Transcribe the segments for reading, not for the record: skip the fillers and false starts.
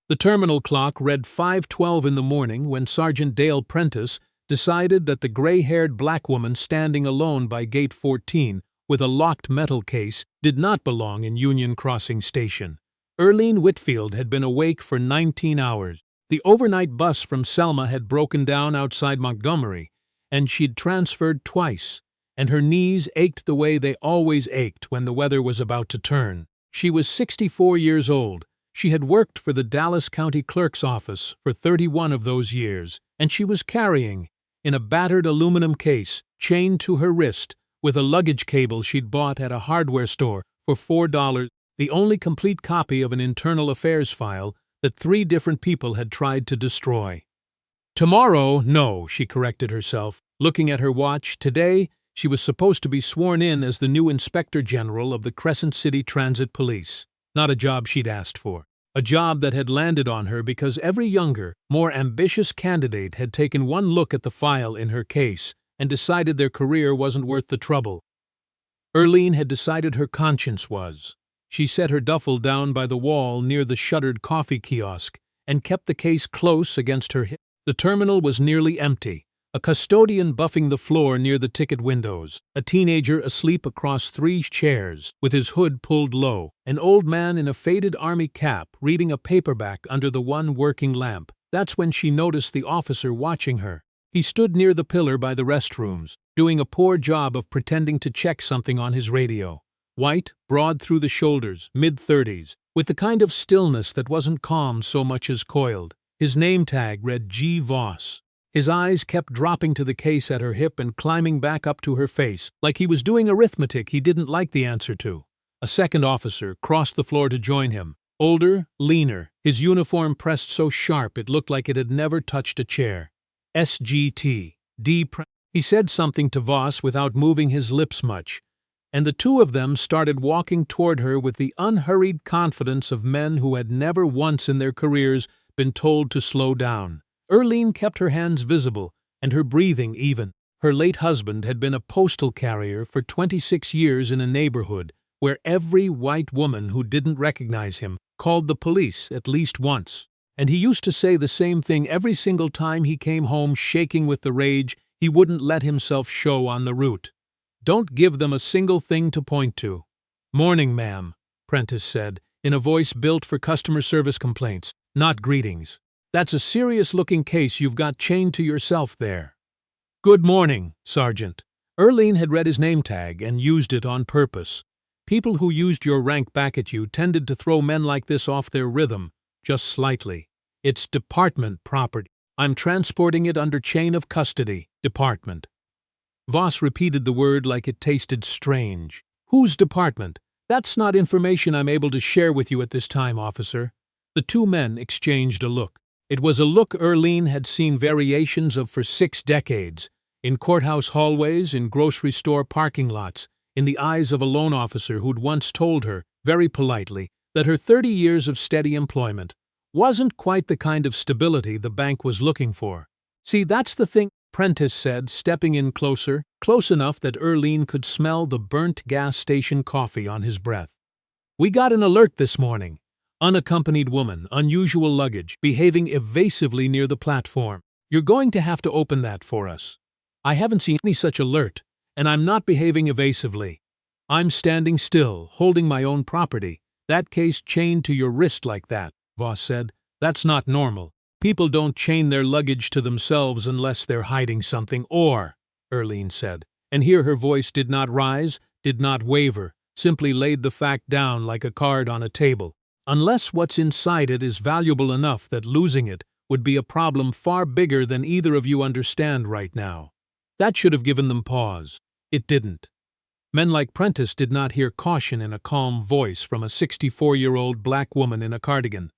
The terminal clock read 5:12 in the morning when Sergeant Dale Prentice decided that the gray-haired black woman standing alone by Gate 14 with a locked metal case did not belong in Union Crossing Station. Earlene Whitfield had been awake for 19 hours. The overnight bus from Selma had broken down outside Montgomery, and she'd transferred twice, and her knees ached the way they always ached when the weather was about to turn. She was 64 years old. She had worked for the Dallas County Clerk's office for 31 of those years, and she was carrying, in a battered aluminum case, chained to her wrist, with a luggage cable she'd bought at a hardware store for $4, the only complete copy of an internal affairs file that 3 different people had tried to destroy. Tomorrow, no, she corrected herself, looking at her watch. Today, she was supposed to be sworn in as the new Inspector General of the Crescent City Transit Police. Not a job she'd asked for. A job that had landed on her because every younger, more ambitious candidate had taken one look at the file in her case and decided their career wasn't worth the trouble. Earlene had decided her conscience was. She set her duffel down by the wall near the shuttered coffee kiosk and kept the case close against her hip. The terminal was nearly empty. A custodian buffing the floor near the ticket windows, a teenager asleep across 3 chairs with his hood pulled low, an old man in a faded army cap reading a paperback under the one working lamp. That's when she noticed the officer watching her. He stood near the pillar by the restrooms, doing a poor job of pretending to check something on his radio. White, broad through the shoulders, mid-30s, with the kind of stillness that wasn't calm so much as coiled. His name tag read G. Voss. His eyes kept dropping to the case at her hip and climbing back up to her face, like he was doing arithmetic he didn't like the answer to. A second officer crossed the floor to join him. Older, leaner, his uniform pressed so sharp it looked like it had never touched a chair. SGT. He said something to Voss without moving his lips much, and the 2 of them started walking toward her with the unhurried confidence of men who had never once in their careers been told to slow down. Earlene kept her hands visible and her breathing even. Her late husband had been a postal carrier for 26 years in a neighborhood where every white woman who didn't recognize him called the police at least once. And he used to say the same thing every single time he came home shaking with the rage he wouldn't let himself show on the route. Don't give them a single thing to point to. "Morning, ma'am," Prentice said, in a voice built for customer service complaints, not greetings. "That's a serious-looking case you've got chained to yourself there." "Good morning, Sergeant." Earlene had read his name tag and used it on purpose. People who used your rank back at you tended to throw men like this off their rhythm, just slightly. "It's department property. I'm transporting it under chain of custody, department." Voss repeated the word like it tasted strange. "Whose department? That's not information I'm able to share with you at this time, officer." The 2 men exchanged a look. It was a look Earlene had seen variations of for 6 decades, in courthouse hallways, in grocery store parking lots, in the eyes of a loan officer who'd once told her, very politely, that her 30 years of steady employment wasn't quite the kind of stability the bank was looking for. "See, that's the thing," Prentice said, stepping in closer, close enough that Earlene could smell the burnt gas station coffee on his breath. "We got an alert this morning. Unaccompanied woman, unusual luggage, behaving evasively near the platform. You're going to have to open that for us. I haven't seen any such alert, and I'm not behaving evasively. I'm standing still, holding my own property. That case chained to your wrist like that," Voss said. "That's not normal. People don't chain their luggage to themselves unless they're hiding something, or," Earlene said, and here her voice did not rise, did not waver, simply laid the fact down like a card on a table. "Unless what's inside it is valuable enough that losing it would be a problem far bigger than either of you understand right now." That should have given them pause. It didn't. Men like Prentice did not hear caution in a calm voice from a 64-year-old black woman in a cardigan.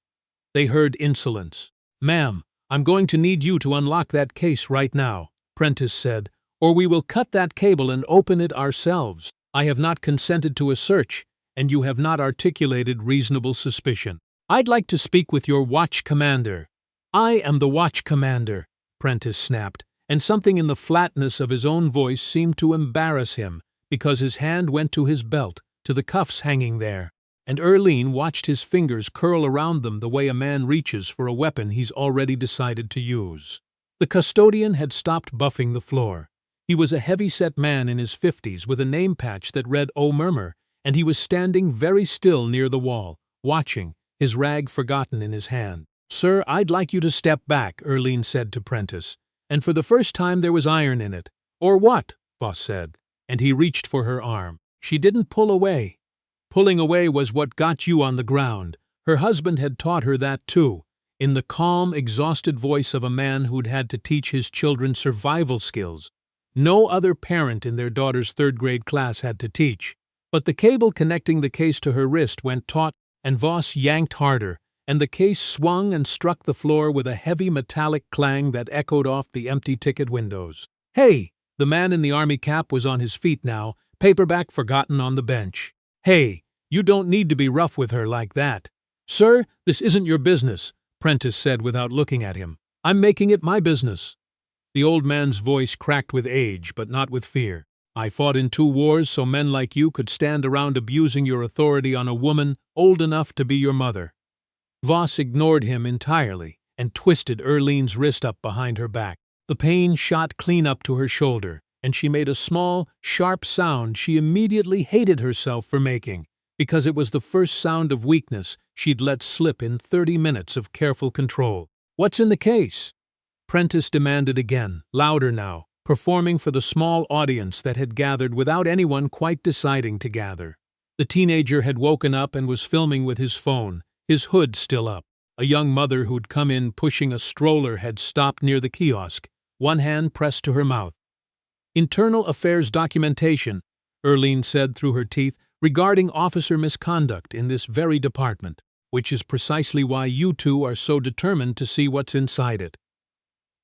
They heard insolence. "Ma'am, I'm going to need you to unlock that case right now," Prentice said, "or we will cut that cable and open it ourselves. I have not consented to a search, and you have not articulated reasonable suspicion. I'd like to speak with your watch commander." "I am the watch commander," Prentice snapped, and something in the flatness of his own voice seemed to embarrass him, because his hand went to his belt, to the cuffs hanging there. and Earlene watched his fingers curl around them the way a man reaches for a weapon he's already decided to use. The custodian had stopped buffing the floor. He was a heavy-set man in his 50s with a name patch that read "Oh Murmur," and he was standing very still near the wall, watching, his rag forgotten in his hand. "Sir, I'd like you to step back," Earlene said to Prentice, and for the first time there was iron in it. "Or what?" Voss said, and he reached for her arm. She didn't pull away. Pulling away was what got you on the ground. Her husband had taught her that too, in the calm, exhausted voice of a man who'd had to teach his children survival skills. No other parent in their daughter's third-grade class had to teach. But the cable connecting the case to her wrist went taut, and Voss yanked harder, and the case swung and struck the floor with a heavy metallic clang that echoed off the empty ticket windows. "Hey!" The man in the army cap was on his feet now, paperback forgotten on the bench. "Hey, you don't need to be rough with her like that." "Sir, this isn't your business," Prentice said without looking at him. "I'm making it my business." The old man's voice cracked with age, but not with fear. "I fought in 2 wars so men like you could stand around abusing your authority on a woman old enough to be your mother." Voss ignored him entirely and twisted Earlene's wrist up behind her back. The pain shot clean up to her shoulder, and she made a small, sharp sound she immediately hated herself for making, because it was the first sound of weakness she'd let slip in 30 minutes of careful control. "What's in the case?" Prentice demanded again, louder now, performing for the small audience that had gathered without anyone quite deciding to gather. The teenager had woken up and was filming with his phone, his hood still up. A young mother who'd come in pushing a stroller had stopped near the kiosk, one hand pressed to her mouth. "Internal affairs documentation," Earlene said through her teeth, "regarding officer misconduct in this very department, which is precisely why you two are so determined to see what's inside it."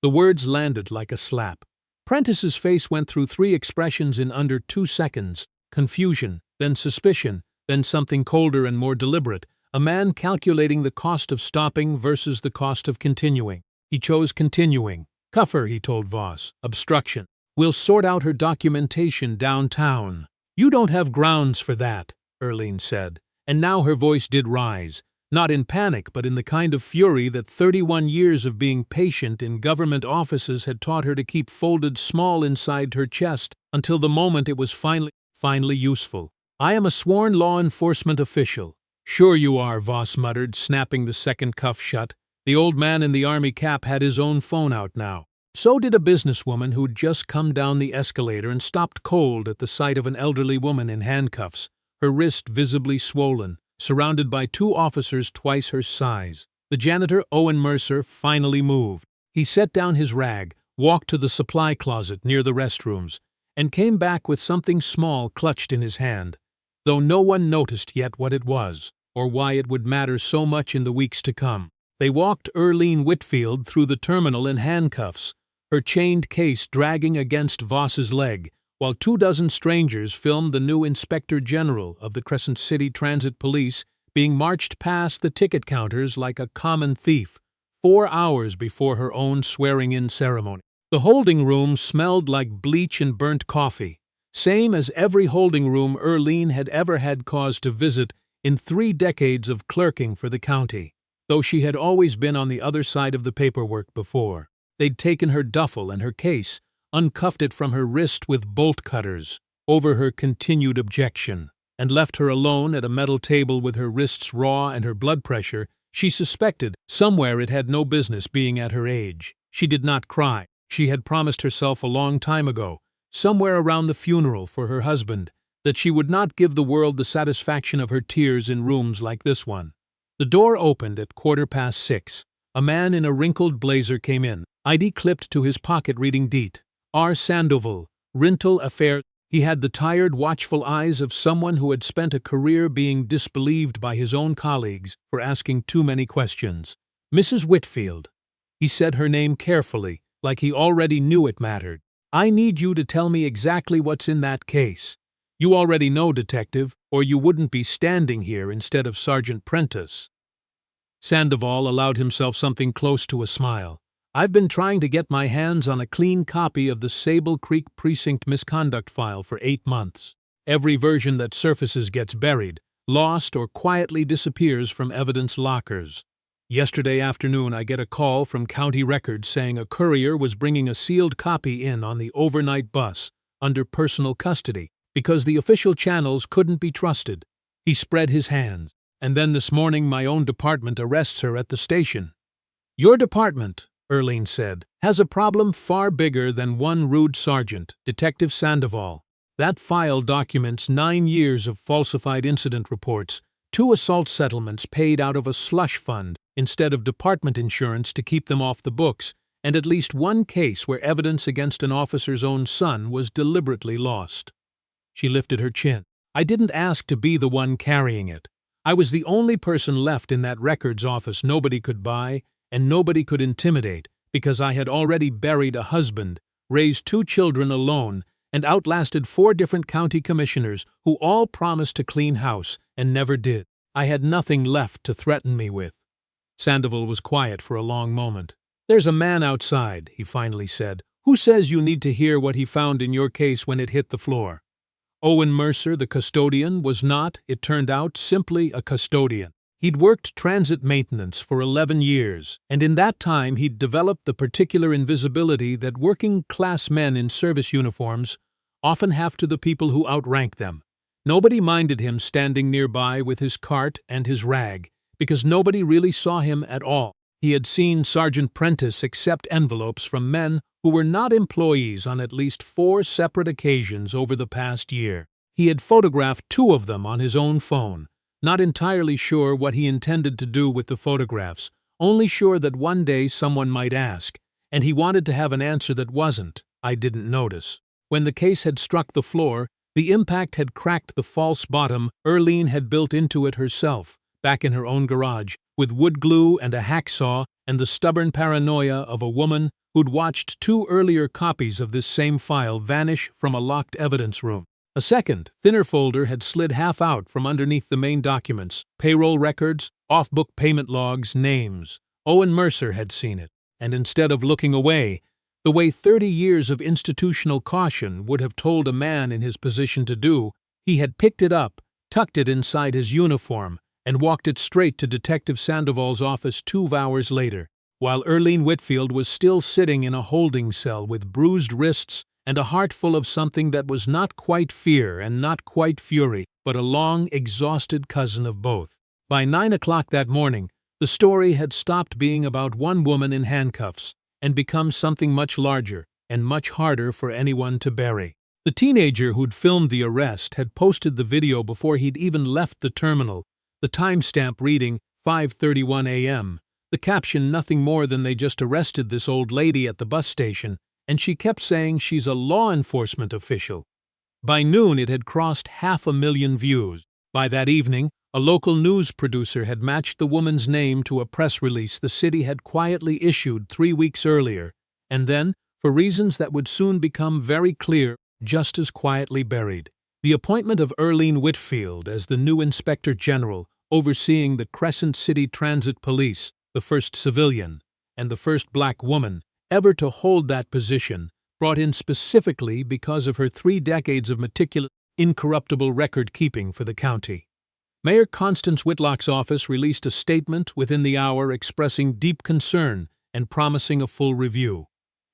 The words landed like a slap. Prentice's face went through 3 expressions in under 2 seconds: confusion, then suspicion, then something colder and more deliberate, a man calculating the cost of stopping versus the cost of continuing. He chose continuing. "Cuff her," he told Voss. "Obstruction. We'll sort out her documentation downtown." "You don't have grounds for that," Earlene said, and now her voice did rise, not in panic but in the kind of fury that 31 years of being patient in government offices had taught her to keep folded small inside her chest until the moment it was finally useful. "I am a sworn law enforcement official." "Sure you are," Voss muttered, snapping the second cuff shut. The old man in the army cap had his own phone out now. So did a businesswoman who'd just come down the escalator and stopped cold at the sight of an elderly woman in handcuffs, her wrist visibly swollen, surrounded by 2 officers twice her size. The janitor, Owen Mercer, finally moved. He set down his rag, walked to the supply closet near the restrooms, and came back with something small clutched in his hand, though no one noticed yet what it was, or why it would matter so much in the weeks to come. They walked Earlene Whitfield through the terminal in handcuffs, her chained case dragging against Voss's leg, while 24 strangers filmed the new Inspector General of the Crescent City Transit Police being marched past the ticket counters like a common thief, 4 hours before her own swearing-in ceremony. The holding room smelled like bleach and burnt coffee, same as every holding room Earlene had ever had cause to visit in 3 decades of clerking for the county, though she had always been on the other side of the paperwork before. They'd taken her duffel and her case, uncuffed it from her wrist with bolt cutters, over her continued objection, and left her alone at a metal table with her wrists raw and her blood pressure. She suspected somewhere it had no business being at her age. She did not cry. She had promised herself a long time ago, somewhere around the funeral for her husband, that she would not give the world the satisfaction of her tears in rooms like this one. The door opened at 6:15. A man in a wrinkled blazer came in, ID clipped to his pocket reading Deet. R. Sandoval, Rental Affair. He had the tired, watchful eyes of someone who had spent a career being disbelieved by his own colleagues for asking too many questions. "Mrs. Whitfield." He said her name carefully, like he already knew it mattered. "I need you to tell me exactly what's in that case." "You already know, Detective, or you wouldn't be standing here instead of Sergeant Prentice." Sandoval allowed himself something close to a smile. "I've been trying to get my hands on a clean copy of the Sable Creek Precinct misconduct file for 8 months. Every version that surfaces gets buried, lost or quietly disappears from evidence lockers. Yesterday afternoon, I get a call from county records saying a courier was bringing a sealed copy in on the overnight bus under personal custody because the official channels couldn't be trusted. He spread his hands. And then this morning my own department arrests her at the station. Your department, Earlene said, has a problem far bigger than one rude sergeant, Detective Sandoval. That file documents 9 years of falsified incident reports, 2 assault settlements paid out of a slush fund instead of department insurance to keep them off the books, and at least one case where evidence against an officer's own son was deliberately lost. She lifted her chin. I didn't ask to be the one carrying it. I was the only person left in that records office nobody could buy and nobody could intimidate because I had already buried a husband, raised 2 children alone, and outlasted 4 different county commissioners who all promised to clean house and never did. I had nothing left to threaten me with. Sandoval was quiet for a long moment. There's a man outside, he finally said, who says you need to hear what he found in your case when it hit the floor. Owen Mercer, the custodian, was not, it turned out, simply a custodian. He'd worked transit maintenance for 11 years, and in that time he'd developed the particular invisibility that working-class men in service uniforms often have to the people who outrank them. Nobody minded him standing nearby with his cart and his rag, because nobody really saw him at all. He had seen Sergeant Prentice accept envelopes from men who were not employees on at least 4 separate occasions over the past year. He had photographed 2 of them on his own phone, not entirely sure what he intended to do with the photographs, only sure that one day someone might ask, and he wanted to have an answer that wasn't, I didn't notice. When the case had struck the floor, the impact had cracked the false bottom Earlene had built into it herself, back in her own garage, with wood glue and a hacksaw and the stubborn paranoia of a woman who'd watched 2 earlier copies of this same file vanish from a locked evidence room. A second, thinner folder had slid half out from underneath the main documents, payroll records, off-book payment logs, names. Owen Mercer had seen it, and instead of looking away, the way 30 years of institutional caution would have told a man in his position to do, he had picked it up, tucked it inside his uniform, and walked it straight to Detective Sandoval's office 2 hours later, while Earlene Whitfield was still sitting in a holding cell with bruised wrists and a heart full of something that was not quite fear and not quite fury, but a long, exhausted cousin of both. By 9 o'clock that morning, the story had stopped being about one woman in handcuffs and become something much larger and much harder for anyone to bury. The teenager who'd filmed the arrest had posted the video before he'd even left the terminal, the timestamp reading 5:31 a.m., the caption nothing more than they just arrested this old lady at the bus station, and she kept saying she's a law enforcement official. By noon it had crossed 500,000 views. By that evening, a local news producer had matched the woman's name to a press release the city had quietly issued 3 weeks earlier, and then, for reasons that would soon become very clear, just as quietly buried. The appointment of Earlene Whitfield as the new Inspector General overseeing the Crescent City Transit Police, the first civilian, and the first black woman ever to hold that position, brought in specifically because of her 3 decades of meticulous, incorruptible record-keeping for the county. Mayor Constance Whitlock's office released a statement within the hour expressing deep concern and promising a full review.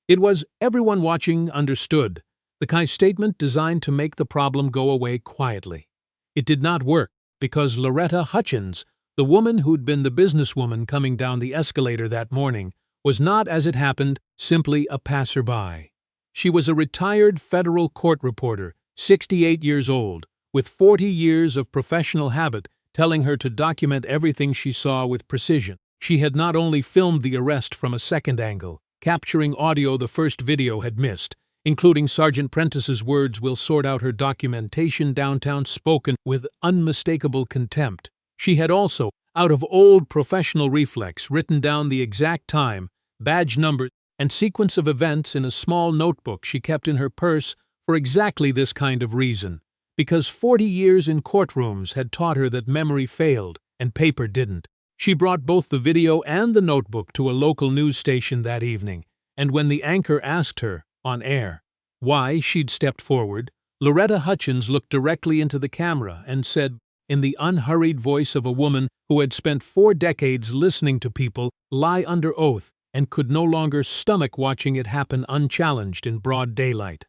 It was, everyone watching understood, the kind of statement designed to make the problem go away quietly. It did not work, because Loretta Hutchins, the woman who'd been the businesswoman coming down the escalator that morning, was not, as it happened, simply a passerby. She was a retired federal court reporter, 68 years old, with 40 years of professional habit telling her to document everything she saw with precision. She had not only filmed the arrest from a second angle, capturing audio the first video had missed, including Sergeant Prentice's words, "We'll sort out her documentation downtown," spoken with unmistakable contempt. She had also, out of old professional reflex, written down the exact time, badge number, and sequence of events in a small notebook she kept in her purse for exactly this kind of reason, because 40 years in courtrooms had taught her that memory failed and paper didn't. She brought both the video and the notebook to a local news station that evening, and when the anchor asked her, on air, why she'd stepped forward, Loretta Hutchins looked directly into the camera and said, in the unhurried voice of a woman who had spent 4 decades listening to people lie under oath and could no longer stomach watching it happen unchallenged in broad daylight.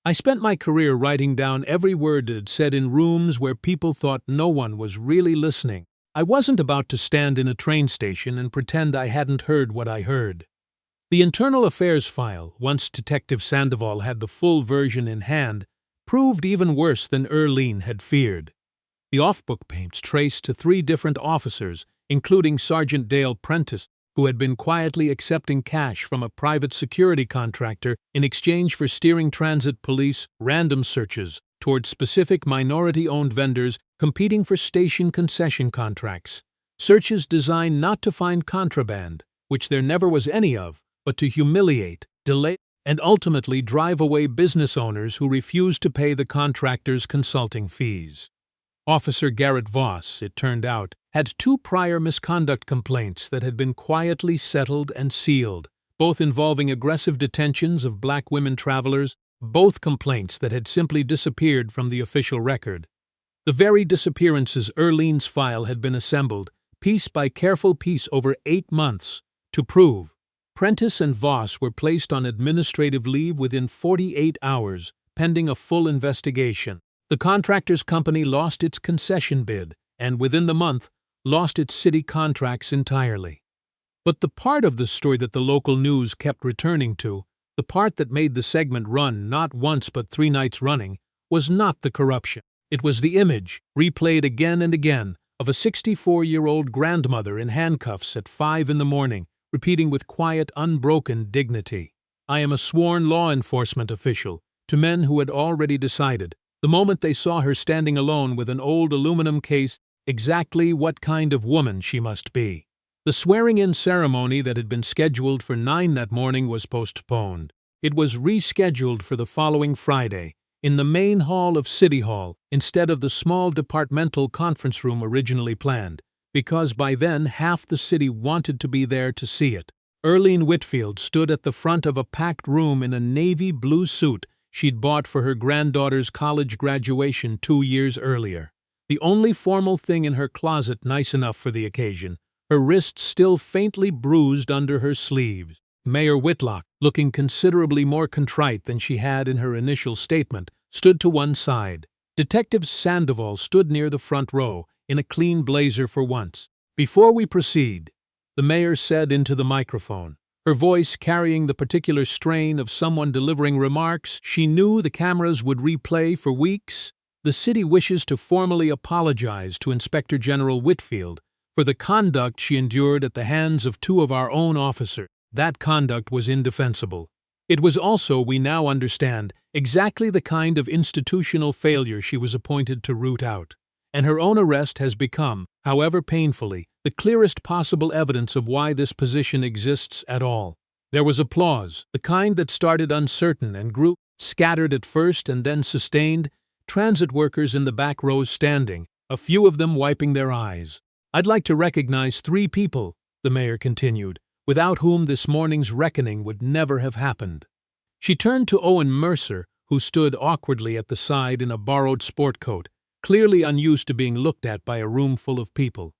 I spent my career writing down every word said in rooms where people thought no one was really listening. I wasn't about to stand in a train station and pretend I hadn't heard what I heard. The internal affairs file, once Detective Sandoval had the full version in hand, proved even worse than Earlene had feared. The off-book payments traced to 3 different officers, including Sergeant Dale Prentice, who had been quietly accepting cash from a private security contractor in exchange for steering transit police random searches towards specific minority-owned vendors competing for station concession contracts. Searches designed not to find contraband, which there never was any of, but to humiliate, delay, and ultimately drive away business owners who refused to pay the contractor's consulting fees. Officer Garrett Voss, it turned out, had 2 prior misconduct complaints that had been quietly settled and sealed, both involving aggressive detentions of black women travelers, both complaints that had simply disappeared from the official record. The very disappearances Earlene's file had been assembled, piece by careful piece over 8 months, to prove. Prentice and Voss were placed on administrative leave within 48 hours, pending a full investigation. The contractor's company lost its concession bid, and within the month, lost its city contracts entirely. But the part of the story that the local news kept returning to, the part that made the segment run not once but 3 nights running, was not the corruption. It was the image, replayed again and again, of a 64-year-old grandmother in handcuffs at 5 in the morning, repeating with quiet, unbroken dignity, "I am a sworn law enforcement official," to men who had already decided, the moment they saw her standing alone with an old aluminum case, exactly what kind of woman she must be. The swearing-in ceremony that had been scheduled for 9 that morning was postponed. It was rescheduled for the following Friday, in the main hall of City Hall, instead of the small departmental conference room originally planned, because by then half the city wanted to be there to see it. Earlene Whitfield stood at the front of a packed room in a navy blue suit she'd bought for her granddaughter's college graduation 2 years earlier. The only formal thing in her closet nice enough for the occasion, her wrists still faintly bruised under her sleeves. Mayor Whitlock, looking considerably more contrite than she had in her initial statement, stood to one side. Detective Sandoval stood near the front row, in a clean blazer for once. "Before we proceed," the mayor said into the microphone, her voice carrying the particular strain of someone delivering remarks she knew the cameras would replay for weeks, "the city wishes to formally apologize to Inspector General Whitfield for the conduct she endured at the hands of 2 of our own officers. That conduct was indefensible. It was also, we now understand, exactly the kind of institutional failure she was appointed to root out. And her own arrest has become, however painfully, the clearest possible evidence of why this position exists at all." There was applause, the kind that started uncertain and grew, scattered at first and then sustained, transit workers in the back rows standing, a few of them wiping their eyes. "I'd like to recognize 3 people," the mayor continued, "without whom this morning's reckoning would never have happened." She turned to Owen Mercer, who stood awkwardly at the side in a borrowed sport coat, clearly unused to being looked at by a room full of people.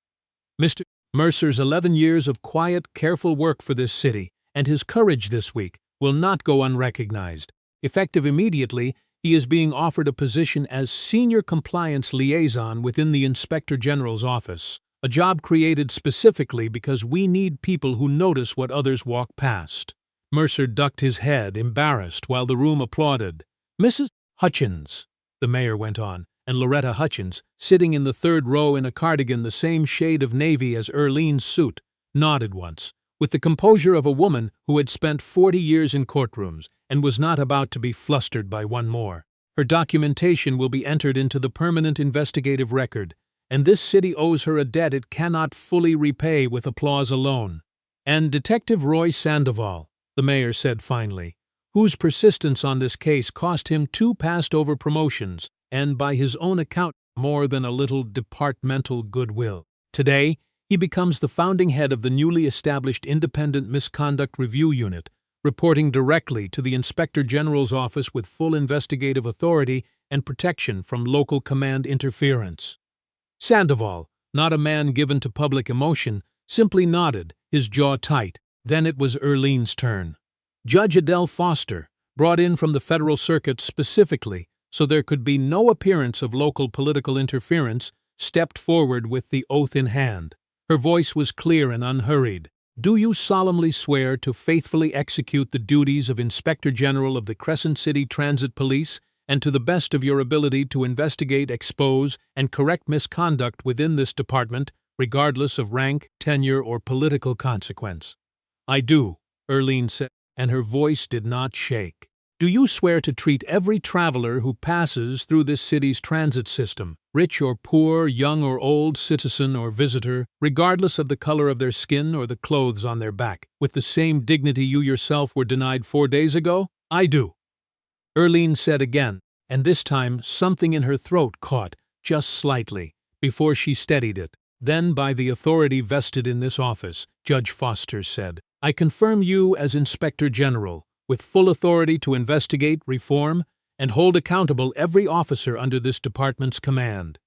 Mr. Mercer's 11 years of quiet, careful work for this city, and his courage this week, will not go unrecognized. Effective immediately, he is being offered a position as Senior Compliance Liaison within the Inspector General's office, a job created specifically because we need people who notice what others walk past. Mercer ducked his head, embarrassed, while the room applauded. "Mrs. Hutchins," the mayor went on, and Loretta Hutchins, sitting in the 3rd row in a cardigan the same shade of navy as Earlene's suit, nodded once, with the composure of a woman who had spent 40 years in courtrooms and was not about to be flustered by one more. "Her documentation will be entered into the permanent investigative record, and this city owes her a debt it cannot fully repay with applause alone." "And Detective Roy Sandoval," the mayor said finally, "whose persistence on this case cost him 2 passed-over promotions, and by his own account more than a little departmental goodwill. Today, he becomes the founding head of the newly established Independent Misconduct Review Unit, reporting directly to the Inspector General's office with full investigative authority and protection from local command interference." Sandoval, not a man given to public emotion, simply nodded, his jaw tight. Then it was Earlene's turn. Judge Adele Foster, brought in from the federal circuit specifically so there could be no appearance of local political interference, stepped forward with the oath in hand. Her voice was clear and unhurried. "Do you solemnly swear to faithfully execute the duties of Inspector General of the Crescent City Transit Police and to the best of your ability to investigate, expose, and correct misconduct within this department, regardless of rank, tenure, or political consequence?" "I do," Earlene said, and her voice did not shake. "Do you swear to treat every traveler who passes through this city's transit system, rich or poor, young or old, citizen or visitor, regardless of the color of their skin or the clothes on their back, with the same dignity you yourself were denied 4 days ago?" "I do," Earlene said again, and this time something in her throat caught, just slightly, before she steadied it. "Then, by the authority vested in this office," Judge Foster said, "I confirm you as Inspector General, with full authority to investigate, reform, and hold accountable every officer under this department's command."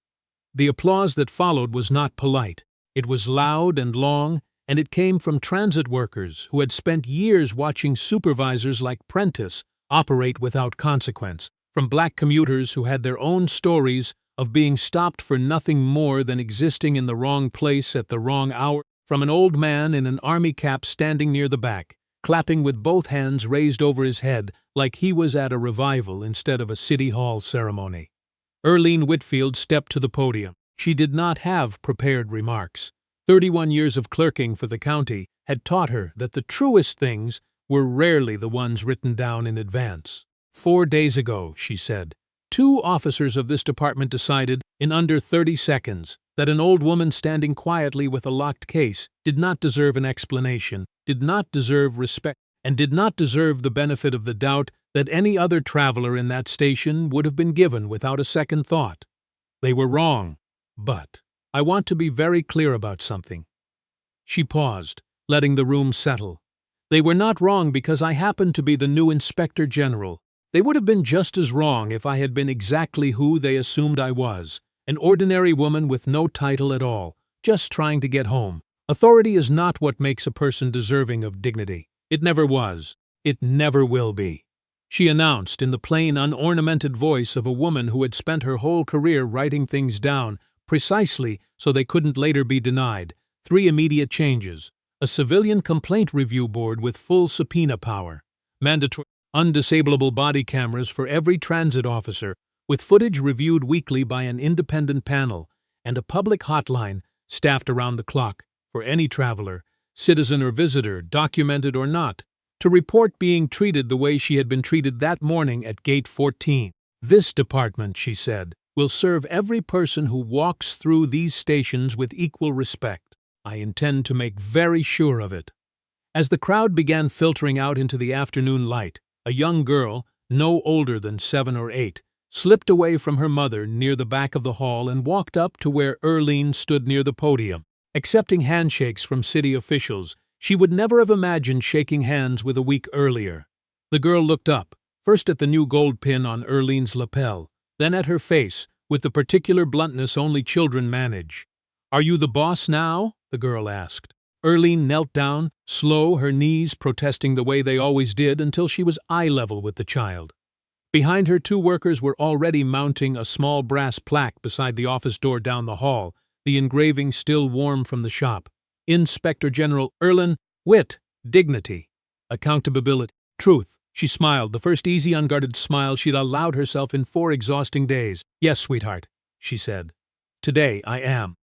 The applause that followed was not polite. It was loud and long, and it came from transit workers who had spent years watching supervisors like Prentice operate without consequence, from black commuters who had their own stories of being stopped for nothing more than existing in the wrong place at the wrong hour, from an old man in an army cap standing near the back, clapping with both hands raised over his head like he was at a revival instead of a city hall ceremony. Earlene Whitfield stepped to the podium. She did not have prepared remarks. 31 years of clerking for the county had taught her that the truest things were rarely the ones written down in advance. 4 days ago, she said, 2 officers of this department decided, in under 30 seconds, that an old woman standing quietly with a locked case did not deserve an explanation, did not deserve respect, and did not deserve the benefit of the doubt that any other traveler in that station would have been given without a second thought. They were wrong. But I want to be very clear about something. She paused, letting the room settle. They were not wrong because I happened to be the new Inspector General. They would have been just as wrong if I had been exactly who they assumed I was, an ordinary woman with no title at all, just trying to get home. Authority is not what makes a person deserving of dignity. It never was. It never will be. She announced in the plain, unornamented voice of a woman who had spent her whole career writing things down, precisely so they couldn't later be denied. 3 immediate changes. A civilian complaint review board with full subpoena power. Mandatory undisableable body cameras for every transit officer, with footage reviewed weekly by an independent panel, and a public hotline staffed around the clock for any traveler, citizen or visitor, documented or not, to report being treated the way she had been treated that morning at Gate 14. "This department," she said, "will serve every person who walks through these stations with equal respect. I intend to make very sure of it." As the crowd began filtering out into the afternoon light, a young girl, no older than 7 or 8, slipped away from her mother near the back of the hall and walked up to where Earlene stood near the podium. Accepting handshakes from city officials, she would never have imagined shaking hands with a week earlier. The girl looked up, first at the new gold pin on Earlene's lapel, then at her face, with the particular bluntness only children manage. "Are you the boss now?" the girl asked. Earlene knelt down, slow, her knees protesting the way they always did until she was eye level with the child. Behind her, 2 workers were already mounting a small brass plaque beside the office door down the hall, the engraving still warm from the shop. "Inspector General Earlene Whit, dignity, accountability, truth." She smiled, the first easy, unguarded smile she'd allowed herself in 4 exhausting days. "Yes, sweetheart," she said. "Today I am."